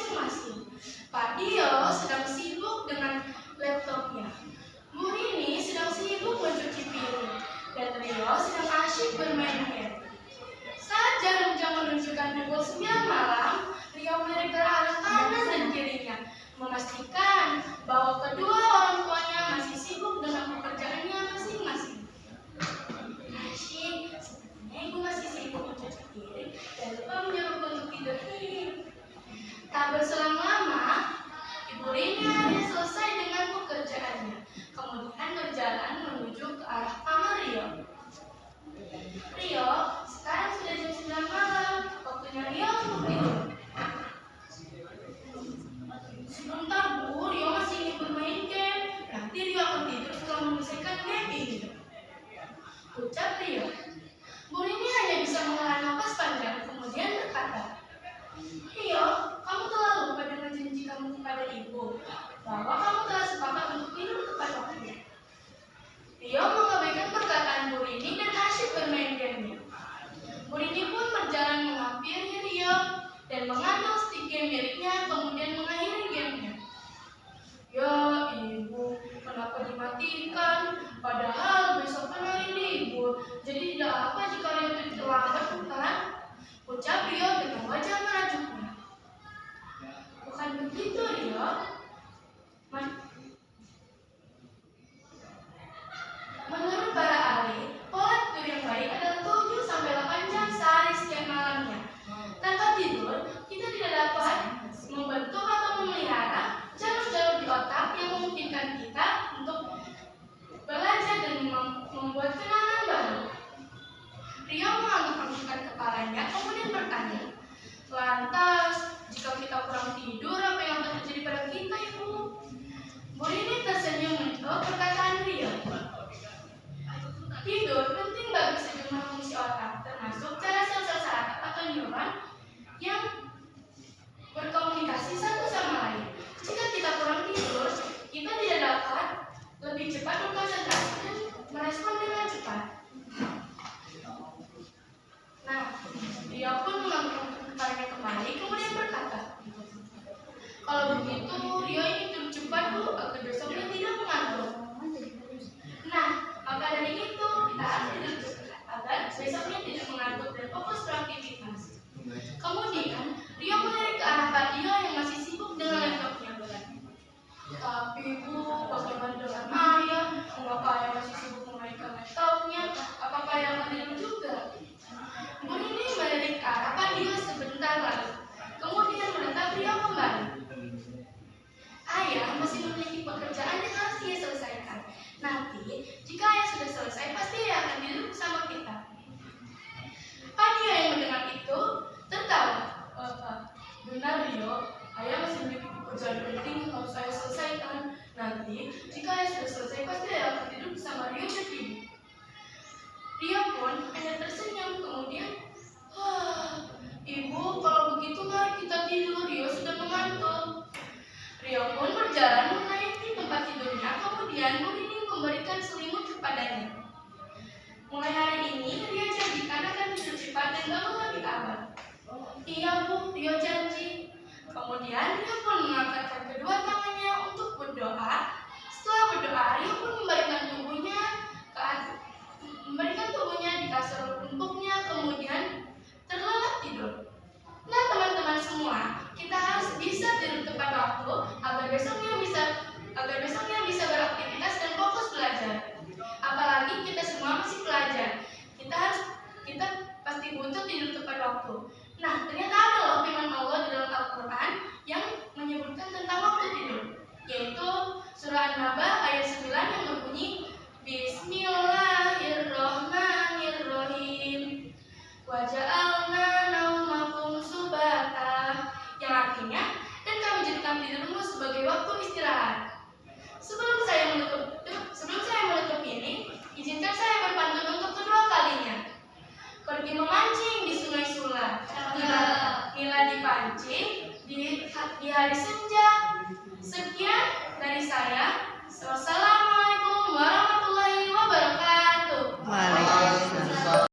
masing-masing. Pak Dio sedang sibuk dengan laptopnya. Bu Rini sedang sibuk mencuci piring. Dan Rio sedang asyik bermain game. Saat jam menunjukkan pukul 9 malam, Rio melirik ke arah kanan dan kirinya, memastikan bahwa kedua orang tuanya masih sibuk dengan pekerjaannya masing-masing. Asyik, sepertinya ibu masih sibuk mencuci piring dan lupa menyuruhku untuk tidur. Tak berselang lama, Ibu Rini akhirnya selesai dengan pekerjaannya. Kemudian berjalan menuju ke arah kamar Rio. Rio, sekarang sudah jam 9 malam. Waktunya Rio untuk tidur. Sebentar Bu, Rio masih ingin bermain game. Nanti Rio akan tidur setelah menyelesaikan game ini, ucap Rio. Bu Rini hanya bisa menghela napas panjang, kemudian berkata, Rio, kamu telah lupa dengan janji kamu kepada ibu, bahwa kamu telah sepakat untuk tidur tepat waktu. Rio mengabaikan perkataan Bu Rini dan asyik bermain gamenya. Bu Rini pun berjalan menghampiri Rio dan mengambil stick game miliknya, kemudian mengakhiri gamenya. Ya ibu, kenapa dimatikan? Padahal besok kan hari libur, jadi tidak apa jika Rio terlambat, bukan? Ucap Rio dengan wajah merajuknya. Bukan begitu, Rio. Menurut para ahli, pola tidur yang baik adalah 7-8 jam sehari setiap malamnya. Tanpa tidur, kita tidak dapat membentuk atau memelihara jalur-jalur di otak yang memungkinkan kita untuk belajar dan membuat kenangan baru. Rio mengangguk-anggukkan kepalanya, kemudian bertanya, lantas, jika kita kurang tidur, apa yang akan terjadi pada kita, Ibu? Bu Rini tersenyum menjawab perkataan Rio. Tidur penting bagi sejumlah fungsi otak, termasuk cara sel-sel saraf atau neuron yang berkomunikasi satu sama lain. Jika kita kurang tidur, kita tidak dapat lebih cepat berkonsentrasi dan merespon dengan cepat. Nah, dia pun mengangguk kepalanya kembali, kemudian berkata, kalau begitu, Rio ingin tidur cepat, Bu, agar besoknya tidak mengantuk. Nah, maka dari itu, kita harus tidur cepat, agar besoknya tidak mengantuk dan fokus beraktivitas. Kemudian, Rio melirik ke arah Pak Dio yang masih sibuk dengan laptopnya. Tapi Bu, bagaimana dengan ayah? Mengapa ayah masih sibuk memainkan laptopnya? Apakah ayah akan tidur juga? Bu Rini melirik ke arah Pak Dio sebentar lalu. Kemudian menatap Rio kembali. Ayah masih memiliki pekerjaan yang harus dia selesaikan. Nanti, jika ayah sudah selesai, pasti ayah akan tidur bersama kita. Pak Dio yang mendengar itu tertawa. Benar Rio, ayah masih memiliki pekerjaan penting yang harus ayah selesaikan. Nanti, jika ayah sudah selesai, pasti ayah akan tidur bersama Rio dan Ibu. Rio pun hanya tersenyum, kemudian, Ibu, kalau begitu mari kita tidur, Rio sudah mengantuk. Rio pun berjalan menaiki tempat tidurnya, kemudian Bu Rini memberikan selimut kepadanya. Mulai hari ini, Rio janjikan akan tidur cepat dan bangun lebih awal. Iya Bu, Rio janji. Kemudian Rio pun mengangkatkan kedua tangannya untuk berdoa. Setelah berdoa, Rio pun memberikan tubuhnya di kasur empuknya, kemudian terlelap tidur. Nah teman-teman semua, kita harus bisa tidur tepat waktu agar besoknya bisa beraktivitas dan fokus belajar. Apalagi kita semua masih pelajar. Kita pasti butuh tidur tepat waktu. Nah, ternyata ada loh firman Allah di dalam Al-Quran yang menyebutkan tentang waktu tidur, yaitu surah An-Naba ayat 9 yang berbunyi Bismillahirrahmanirrahim wa ja'alna naumakum subata, yang artinya, dan kami jadikan tidurmu sebagai waktu istirahat. Sebelum saya menutup ini, izinkan saya berpantun untuk kedua kalinya. Pergi memancing di Sungai Sula, Nila dipancing di hari senja. Sekian dari saya. Wassalamualaikum warahmatullahi wabarakatuh.